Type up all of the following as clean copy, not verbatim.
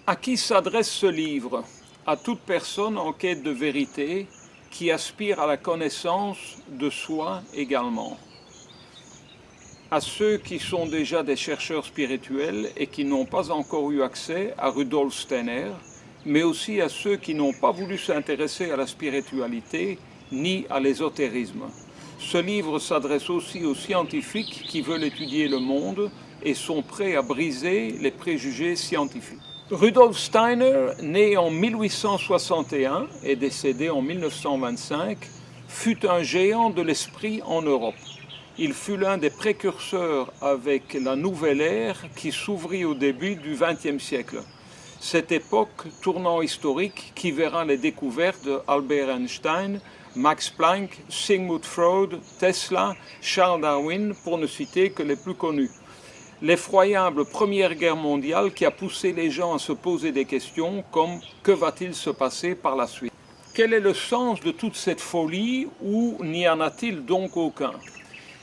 À qui s'adresse ce livre? À toute personne en quête de vérité qui aspire à la connaissance de soi également. À ceux qui sont déjà des chercheurs spirituels et qui n'ont pas encore eu accès à Rudolf Steiner, mais aussi à ceux qui n'ont pas voulu s'intéresser à la spiritualité ni à l'ésotérisme. Ce livre s'adresse aussi aux scientifiques qui veulent étudier le monde et sont prêts à briser les préjugés scientifiques. Rudolf Steiner, né en 1861 et décédé en 1925, fut un géant de l'esprit en Europe. Il fut l'un des précurseurs avec la nouvelle ère qui s'ouvrit au début du XXe siècle. Cette époque tournant historique qui verra les découvertes d'Albert Einstein, Max Planck, Sigmund Freud, Tesla, Charles Darwin, pour ne citer que les plus connus. L'effroyable Première Guerre mondiale qui a poussé les gens à se poser des questions comme « Que va-t-il se passer par la suite ?» Quel est le sens de toute cette folie ou n'y en a-t-il donc aucun?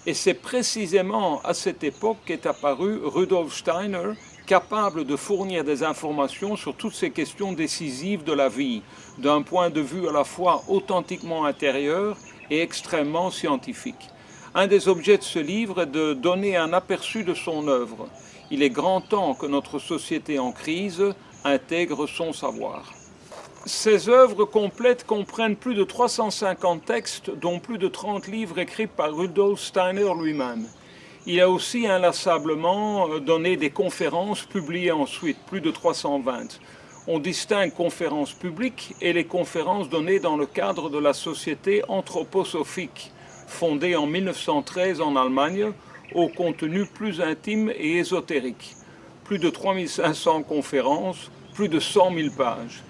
Et c'est précisément à cette époque qu'est apparu Rudolf Steiner, capable de fournir des informations sur toutes ces questions décisives de la vie, d'un point de vue à la fois authentiquement intérieur et extrêmement scientifique. Un des objets de ce livre est de donner un aperçu de son œuvre. Il est grand temps que notre société en crise intègre son savoir. Ces œuvres complètes comprennent plus de 350 textes, dont plus de 30 livres écrits par Rudolf Steiner lui-même. Il a aussi inlassablement donné des conférences publiées ensuite, plus de 320. On distingue conférences publiques et les conférences données dans le cadre de la Société anthroposophique, fondée en 1913 en Allemagne, au contenu plus intime et ésotérique. Plus de 3500 conférences, plus de 100 000 pages.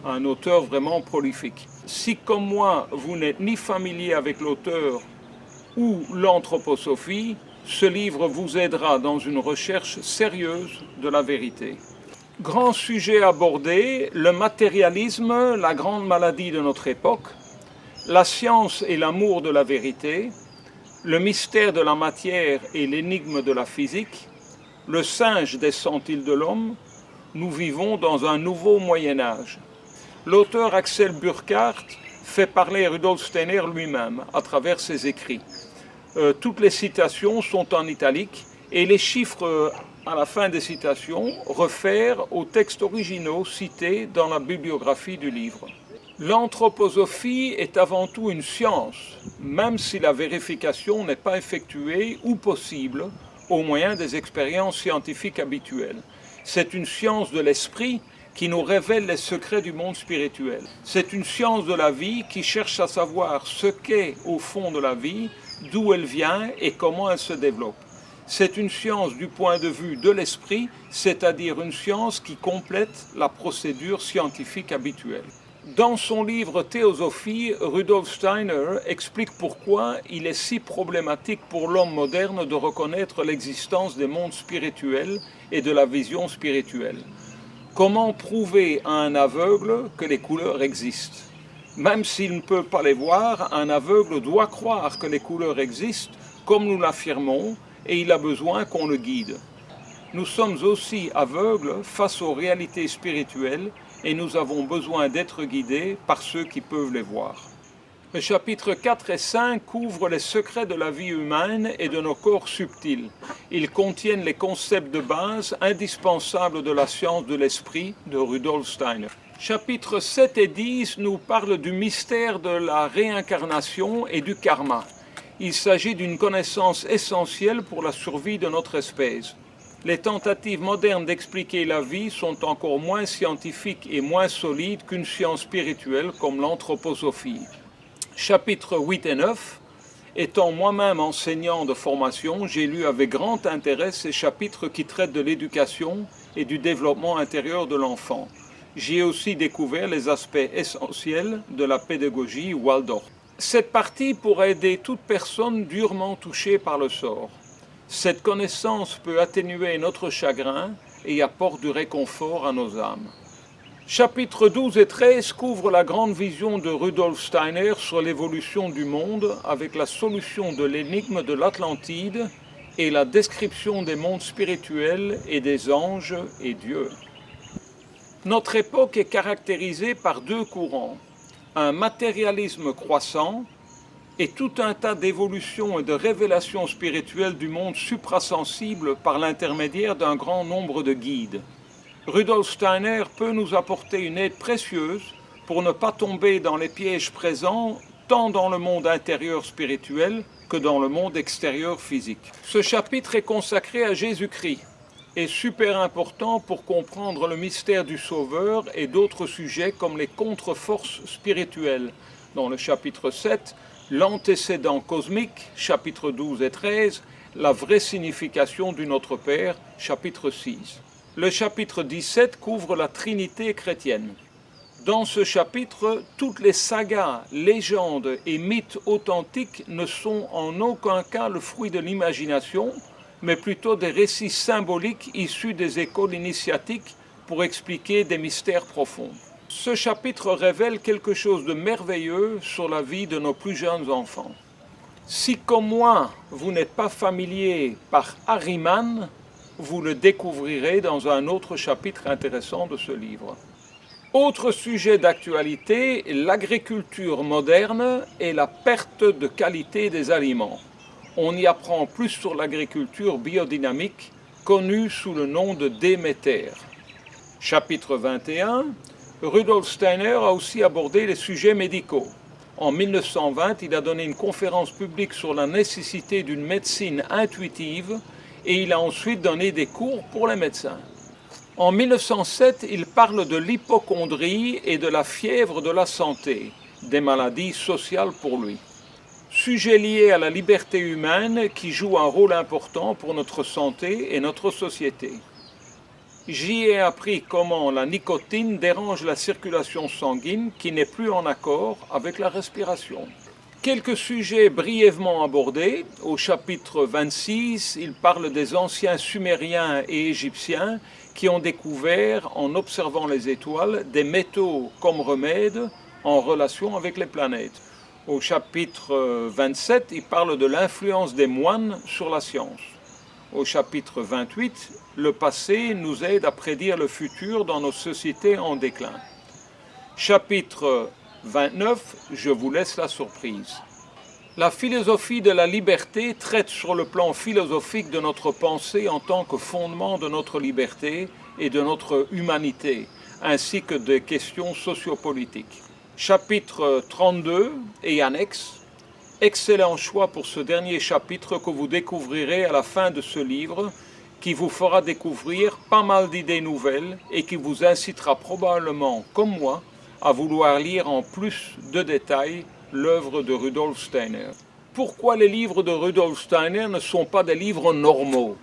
Un auteur vraiment prolifique. Si, comme moi, vous n'êtes ni familier avec l'auteur ou l'anthroposophie, ce livre vous aidera dans une recherche sérieuse de la vérité. Grand sujet abordé, le matérialisme, la grande maladie de notre époque, la science et l'amour de la vérité, le mystère de la matière et l'énigme de la physique, le singe descend-il de l'homme? Nous vivons dans un nouveau Moyen-Âge. L'auteur Axel Burckhardt fait parler Rudolf Steiner lui-même à travers ses écrits. Toutes les citations sont en italique et les chiffres à la fin des citations réfèrent aux textes originaux cités dans la bibliographie du livre. L'anthroposophie est avant tout une science, même si la vérification n'est pas effectuée ou possible au moyen des expériences scientifiques habituelles. C'est une science de l'esprit qui nous révèle les secrets du monde spirituel. C'est une science de la vie qui cherche à savoir ce qu'est au fond de la vie, d'où elle vient et comment elle se développe. C'est une science du point de vue de l'esprit, c'est-à-dire une science qui complète la procédure scientifique habituelle. Dans son livre Théosophie, Rudolf Steiner explique pourquoi il est si problématique pour l'homme moderne de reconnaître l'existence des mondes spirituels et de la vision spirituelle. Comment prouver à un aveugle que les couleurs existent? Même s'il ne peut pas les voir, un aveugle doit croire que les couleurs existent, comme nous l'affirmons, et il a besoin qu'on le guide. Nous sommes aussi aveugles face aux réalités spirituelles et nous avons besoin d'être guidés par ceux qui peuvent les voir. Les chapitres 4 et 5 couvrent les secrets de la vie humaine et de nos corps subtils. Ils contiennent les concepts de base indispensables de la science de l'esprit de Rudolf Steiner. Chapitres 7 et 10 nous parlent du mystère de la réincarnation et du karma. Il s'agit d'une connaissance essentielle pour la survie de notre espèce. Les tentatives modernes d'expliquer la vie sont encore moins scientifiques et moins solides qu'une science spirituelle comme l'anthroposophie. Chapitres 8 et 9, étant moi-même enseignant de formation, j'ai lu avec grand intérêt ces chapitres qui traitent de l'éducation et du développement intérieur de l'enfant. J'y ai aussi découvert les aspects essentiels de la pédagogie Waldorf. Cette partie pourrait aider toute personne durement touchée par le sort. Cette connaissance peut atténuer notre chagrin et apporte du réconfort à nos âmes. Chapitres 12 et 13 couvrent la grande vision de Rudolf Steiner sur l'évolution du monde avec la solution de l'énigme de l'Atlantide et la description des mondes spirituels et des anges et Dieu. Notre époque est caractérisée par deux courants, un matérialisme croissant et tout un tas d'évolutions et de révélations spirituelles du monde suprasensible par l'intermédiaire d'un grand nombre de guides. Rudolf Steiner peut nous apporter une aide précieuse pour ne pas tomber dans les pièges présents tant dans le monde intérieur spirituel que dans le monde extérieur physique. Ce chapitre est consacré à Jésus-Christ et super important pour comprendre le mystère du Sauveur et d'autres sujets comme les contre-forces spirituelles. Dans le chapitre 7, l'antécédent cosmique, chapitre 12 et 13, la vraie signification du Notre Père, chapitre 6. Le chapitre 17 couvre la Trinité chrétienne. Dans ce chapitre, toutes les sagas, légendes et mythes authentiques ne sont en aucun cas le fruit de l'imagination, mais plutôt des récits symboliques issus des écoles initiatiques pour expliquer des mystères profonds. Ce chapitre révèle quelque chose de merveilleux sur la vie de nos plus jeunes enfants. Si, comme moi, vous n'êtes pas familier par Ahriman, vous le découvrirez dans un autre chapitre intéressant de ce livre. Autre sujet d'actualité, l'agriculture moderne et la perte de qualité des aliments. On y apprend plus sur l'agriculture biodynamique, connue sous le nom de Déméter. Chapitre 21, Rudolf Steiner a aussi abordé les sujets médicaux. En 1920, il a donné une conférence publique sur la nécessité d'une médecine intuitive et il a ensuite donné des cours pour les médecins. En 1907, il parle de l'hypocondrie et de la fièvre de la santé, des maladies sociales pour lui. Sujet lié à la liberté humaine qui joue un rôle important pour notre santé et notre société. J'y ai appris comment la nicotine dérange la circulation sanguine qui n'est plus en accord avec la respiration. Quelques sujets brièvement abordés. Au chapitre 26, il parle des anciens Sumériens et Égyptiens qui ont découvert, en observant les étoiles, des métaux comme remède en relation avec les planètes. Au chapitre 27, il parle de l'influence des moines sur la science. Au chapitre 28, le passé nous aide à prédire le futur dans nos sociétés en déclin. Chapitre 29, je vous laisse la surprise. La philosophie de la liberté traite sur le plan philosophique de notre pensée en tant que fondement de notre liberté et de notre humanité, ainsi que des questions sociopolitiques. Chapitre 32 et annexe. Excellent choix pour ce dernier chapitre que vous découvrirez à la fin de ce livre, qui vous fera découvrir pas mal d'idées nouvelles et qui vous incitera probablement, comme moi, à vouloir lire en plus de détails l'œuvre de Rudolf Steiner. Pourquoi les livres de Rudolf Steiner ne sont pas des livres normaux?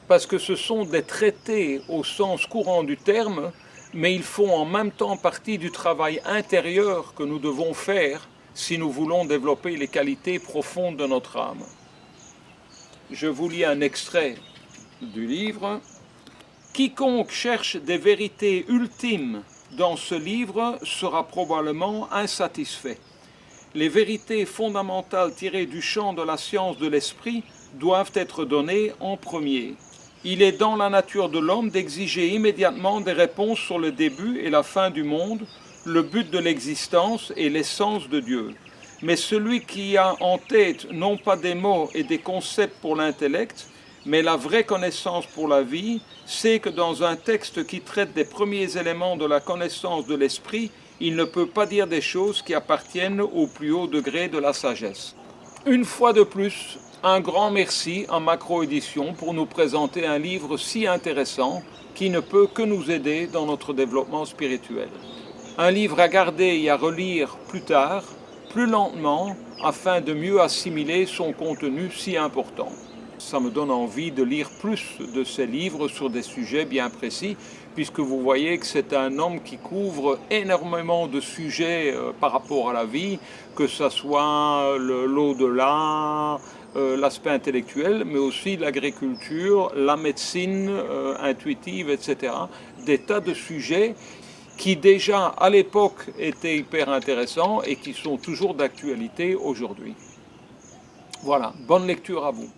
Parce que ce sont des traités au sens courant du terme, mais ils font en même temps partie du travail intérieur que nous devons faire si nous voulons développer les qualités profondes de notre âme. Je vous lis un extrait du livre. Quiconque cherche des vérités ultimes dans ce livre sera probablement insatisfait. Les vérités fondamentales tirées du champ de la science de l'esprit doivent être données en premier. Il est dans la nature de l'homme d'exiger immédiatement des réponses sur le début et la fin du monde, le but de l'existence et l'essence de Dieu. Mais celui qui a en tête non pas des mots et des concepts pour l'intellect, mais la vraie connaissance pour la vie, sait que dans un texte qui traite des premiers éléments de la connaissance de l'esprit, il ne peut pas dire des choses qui appartiennent au plus haut degré de la sagesse. Une fois de plus, un grand merci à Macro-Édition pour nous présenter un livre si intéressant qui ne peut que nous aider dans notre développement spirituel. Un livre à garder et à relire plus tard, plus lentement, afin de mieux assimiler son contenu si important. Ça me donne envie de lire plus de ces livres sur des sujets bien précis, puisque vous voyez que c'est un homme qui couvre énormément de sujets par rapport à la vie, que ce soit l'au-delà, l'aspect intellectuel, mais aussi l'agriculture, la médecine intuitive, etc. Des tas de sujets qui déjà à l'époque étaient hyper intéressants et qui sont toujours d'actualité aujourd'hui. Voilà, bonne lecture à vous.